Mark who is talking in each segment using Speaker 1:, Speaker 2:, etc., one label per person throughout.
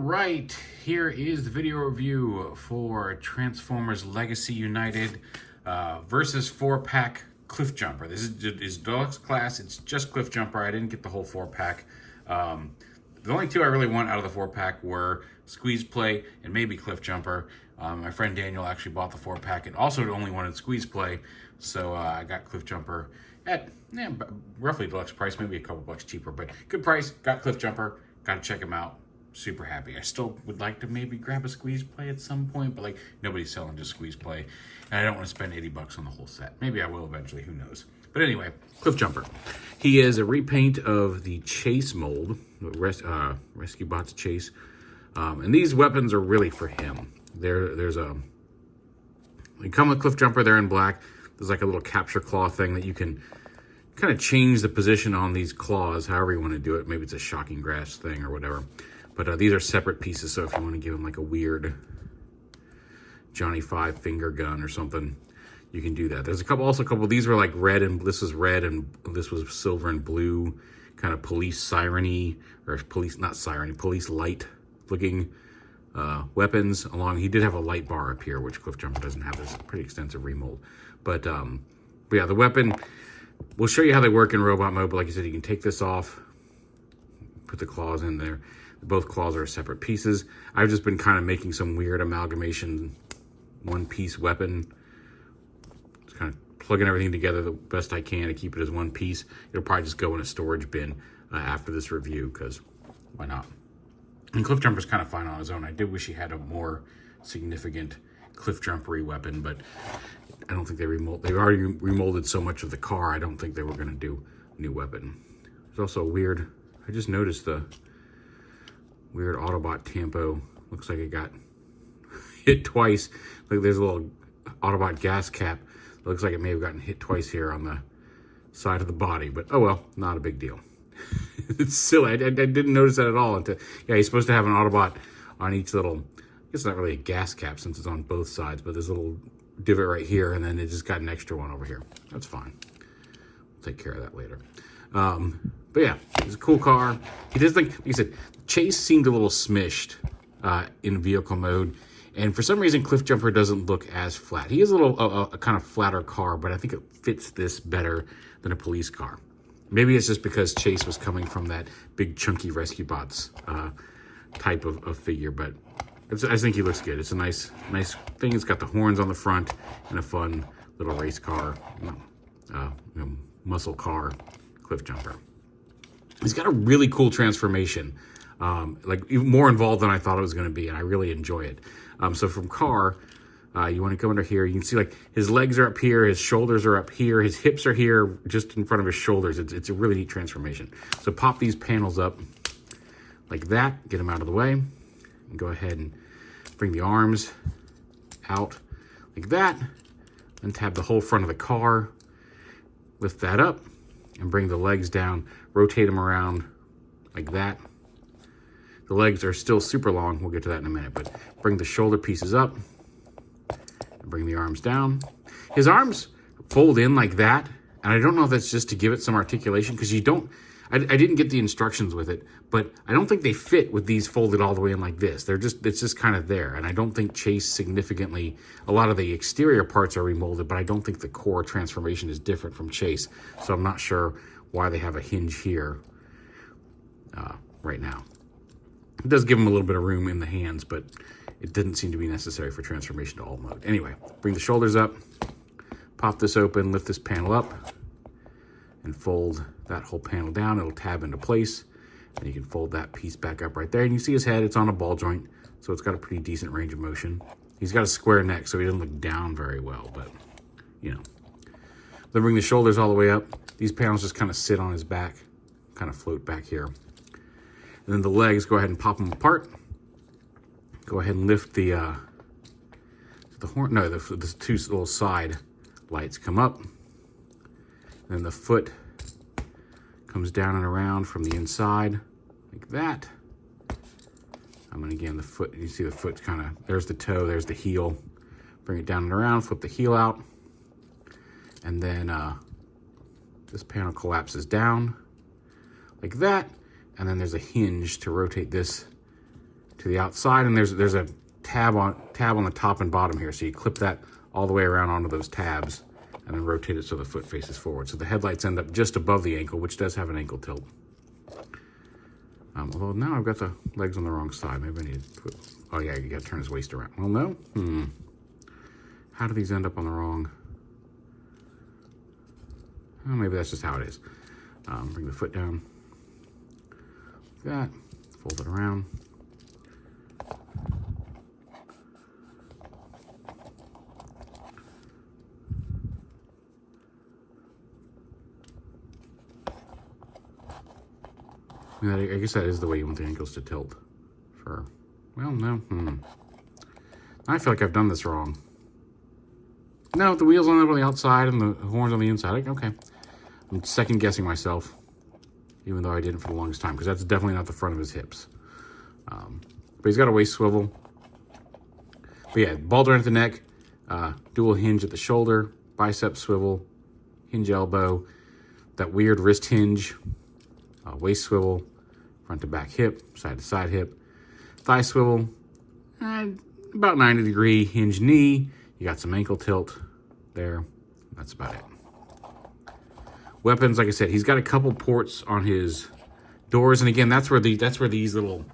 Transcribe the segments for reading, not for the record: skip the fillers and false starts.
Speaker 1: right, here is the video review for Transformers Legacy United versus 4-pack Cliff Jumper. This is deluxe class. It's just Cliff Jumper. I didn't get the whole 4-pack. The only two I really want out of the 4-pack were Squeeze Play and maybe Cliff Jumper. My friend Daniel actually bought the 4-pack and also only wanted Squeeze Play, so I got Cliff Jumper at roughly deluxe price, maybe a couple bucks cheaper, but good price. Got Cliff Jumper. Got to check him out. Super happy. I still would like to maybe grab a Squeeze Play at some point, but like nobody's selling just Squeeze Play, and I don't want to spend 80 bucks on the whole set. Maybe I will eventually, who knows. But anyway, Cliff Jumper. He is a repaint of the Chase mold, Rescue Bots Chase, and these weapons are really for him. They come with Cliff Jumper. They're in black. There's like a little capture claw thing that you can kind of change the position on these claws, however you want to do it. Maybe it's a shocking grasp thing or whatever. But these are separate pieces, so if you want to give them like a weird Johnny 5 finger gun or something, you can do that. There's also a couple, these were like red, and this was red, and this was silver and blue, kind of police siren-y, or police, not siren, police light looking weapons along. He did have a light bar up here, which Cliff Jumper doesn't have. This is a pretty extensive remold. But yeah, the weapon, we'll show you how they work in robot mode, but like I said, you can take this off, put the claws in there. Both claws are separate pieces. I've just been kind of making some weird amalgamation one-piece weapon. Just kind of plugging everything together the best I can to keep it as one piece. It'll probably just go in a storage bin after this review, because why not? And Cliff Jumper's kind of fine on his own. I did wish he had a more significant Cliff Jumpery weapon, but I don't think they already remolded so much of the car. I don't think they were going to do a new weapon. There's also a weird, I just noticed the weird Autobot Tampo. Looks like it got hit twice. Like there's a little Autobot gas cap. It looks like it may have gotten hit twice here on the side of the body, but oh well, not a big deal. It's silly. I didn't notice that at all until, yeah, he's supposed to have an Autobot on each little, I guess it's not really a gas cap since it's on both sides, but there's a little divot right here, and then it just got an extra one over here. That's fine. We'll take care of that later. But yeah, it's a cool car. He does, like you said, Chase seemed a little smished in vehicle mode, and for some reason Cliff Jumper doesn't look as flat. He is a little a kind of flatter car, but I think it fits this better than a police car. Maybe it's just because Chase was coming from that big chunky Rescue Bots type of figure, but I think he looks good. It's a nice thing. It's got the horns on the front and a fun little race car, muscle car, Cliff Jumper. He's got a really cool transformation, like even more involved than I thought it was going to be, and I really enjoy it. So from car, you want to go under here. You can see like his legs are up here, his shoulders are up here, his hips are here, just in front of his shoulders. It's a really neat transformation. So pop these panels up like that, get them out of the way, and go ahead and bring the arms out like that, and tab the whole front of the car, lift that up, and bring the legs down, rotate them around like that. The legs are still super long. We'll get to that in a minute, but bring the shoulder pieces up and bring the arms down. His arms fold in like that, and I don't know if that's just to give it some articulation, because you don't, I didn't get the instructions with it, but I don't think they fit with these folded all the way in like this. It's just kind of there, and I don't think Chase significantly, a lot of the exterior parts are remolded, but I don't think the core transformation is different from Chase, so I'm not sure why they have a hinge here right now. It does give him a little bit of room in the hands, but it didn't seem to be necessary for transformation to alt mode. Anyway, bring the shoulders up, pop this open, lift this panel up, and fold that whole panel down. It'll tab into place, and you can fold that piece back up right there. And you see his head, it's on a ball joint, so it's got a pretty decent range of motion. He's got a square neck, so he doesn't look down very well, but, you know. Then bring the shoulders all the way up. These panels just kind of sit on his back, kind of float back here. And then the legs, go ahead and pop them apart. Go ahead and lift the horn, no, the two little side lights come up. Then the foot comes down and around from the inside, like that. And again, the foot, you see the foot's kind of, there's the toe, there's the heel. Bring it down and around, flip the heel out. And then this panel collapses down like that. And then there's a hinge to rotate this to the outside, and there's a tab on the top and bottom here. So you clip that all the way around onto those tabs and then rotate it so the foot faces forward. So the headlights end up just above the ankle, which does have an ankle tilt. Although now I've got the legs on the wrong side. Maybe I need to put, oh yeah, you gotta turn his waist around. Well, no, how do these end up on the wrong? Oh, maybe that's just how it is. Bring the foot down. Like that, fold it around. I guess that is the way you want the ankles to tilt. For, well, no. I feel like I've done this wrong. No, the wheels on the outside and the horns on the inside. Okay. I'm second guessing myself, even though I didn't for the longest time, because that's definitely not the front of his hips. But he's got a waist swivel. But yeah, ball joint at the neck, dual hinge at the shoulder, bicep swivel, hinge elbow, that weird wrist hinge, waist swivel, front to back hip, side to side hip, thigh swivel, about 90-degree hinge knee. You got some ankle tilt there. That's about it. Weapons, like I said, he's got a couple ports on his doors, and again, that's where these little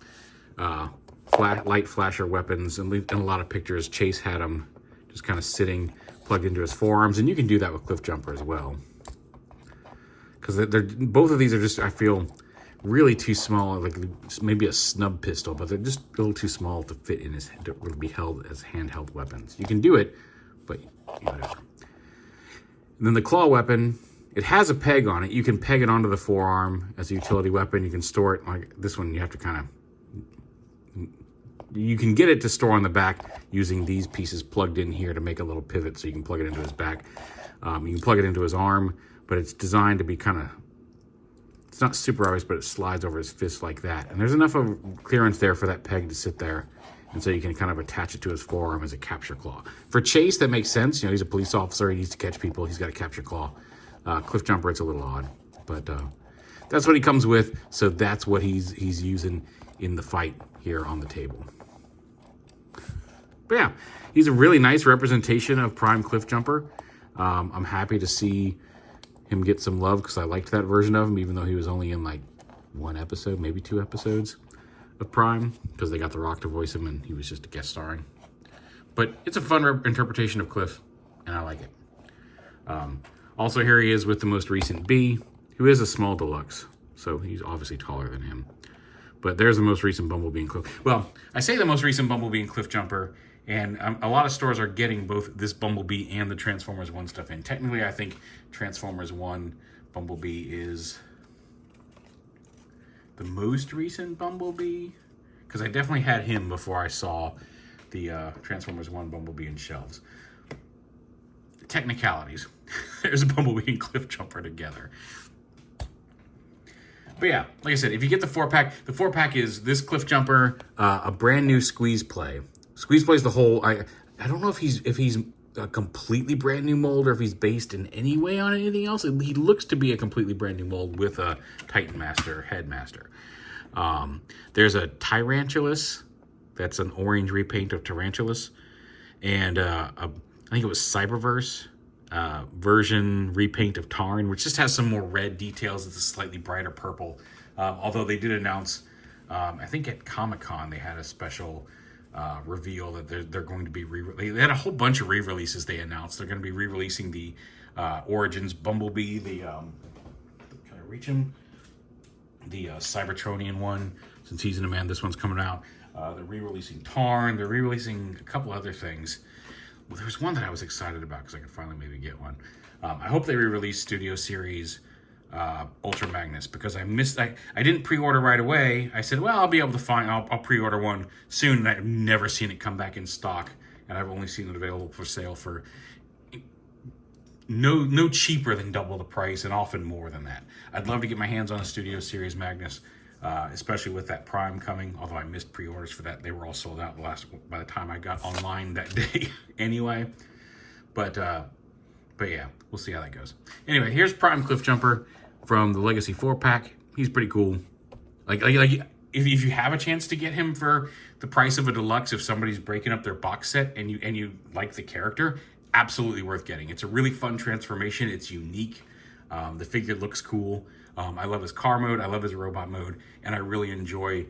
Speaker 1: light flasher weapons, and in a lot of pictures, Chase had them just kind of sitting plugged into his forearms, and you can do that with CLIFFJUMPER as well. Because both of these are just, I feel, really too small, like maybe a snub pistol, but they're just a little too small to fit in to really be held as handheld weapons. You can do it, but whatever. And then the claw weapon, it has a peg on it. You can peg it onto the forearm as a utility weapon. You can store it, like this one, you have to kind of, you can get it to store on the back using these pieces plugged in here to make a little pivot so you can plug it into his back. You can plug it into his arm, but it's designed to be kind of, it's not super obvious, but it slides over his fist like that. And there's enough of clearance there for that peg to sit there. And so you can kind of attach it to his forearm as a capture claw. For Chase, that makes sense. You know, he's a police officer. He needs to catch people. He's got a capture claw. CLIFFJUMPER, it's a little odd. But that's what he comes with. So that's what he's using in the fight here on the table. But yeah, he's a really nice representation of Prime CLIFFJUMPER. I'm happy to see him get some love because I liked that version of him, even though he was only in like 1 episode, maybe 2 episodes of Prime, because they got The Rock to voice him and he was just a guest starring. But it's a fun interpretation of Cliff, and I like it. Also, here he is with the most recent B, who is a small deluxe, so he's obviously taller than him. But there's the most recent Bumblebee and Cliff. Well, I say the most recent Bumblebee and CLIFFJUMPER, and a lot of stores are getting both this Bumblebee and the Transformers 1 stuff in. Technically, I think Transformers 1 Bumblebee is the most recent Bumblebee, because I definitely had him before I saw the Transformers 1 Bumblebee in shelves. Technicalities. There's Bumblebee and CLIFFJUMPER together. But yeah, like I said, if you get the 4-pack, the 4-pack is this CLIFFJUMPER, a brand new Squeeze Play. Squeeze Play is the whole, I don't know if he's a completely brand new mold or if he's based in any way on anything else. He looks to be a completely brand new mold with a Titan Master, Headmaster. There's a Tyrantulas, that's an orange repaint of Tarantulas, and I think it was Cyberverse version repaint of Tarn, which just has some more red details. It's a slightly brighter purple. Although they did announce, I think at Comic-Con they had a special reveal that they're going to be they had a whole bunch of re-releases they announced. They're going to be re-releasing the Origins Bumblebee, the can I reach him? The Cybertronian one, since he's in demand. This one's coming out. They're re-releasing Tarn. They're re-releasing a couple other things. Well, there was one that I was excited about because I could finally maybe get one. I hope they re-release Studio Series Ultra Magnus, because I didn't pre-order right away. I said, well, I'll be able to find, I'll pre-order one soon, and I've never seen it come back in stock, and I've only seen it available for sale for no cheaper than double the price, and often more than that. I'd love to get my hands on a Studio Series Magnus, especially with that Prime coming, although I missed pre-orders for that. They were all sold out by the time I got online that day anyway. But yeah, we'll see how that goes. Anyway, here's Prime CLIFFJUMPER from the Legacy 4-pack. He's pretty cool. Like if you have a chance to get him for the price of a deluxe, if somebody's breaking up their box set and you like the character, absolutely worth getting. It's a really fun transformation. It's unique. The figure looks cool. I love his car mode. I love his robot mode, and I really enjoy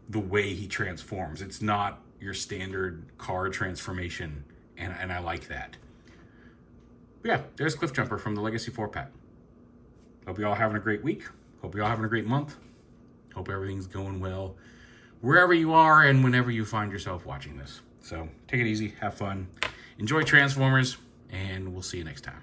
Speaker 1: the way he transforms. It's not your standard car transformation, and I like that. But yeah, there's CLIFFJUMPER from the Legacy 4-pack. Hope you all having a great week. Hope you all having a great month. Hope everything's going well wherever you are and whenever you find yourself watching this. So take it easy, have fun, enjoy Transformers, and we'll see you next time.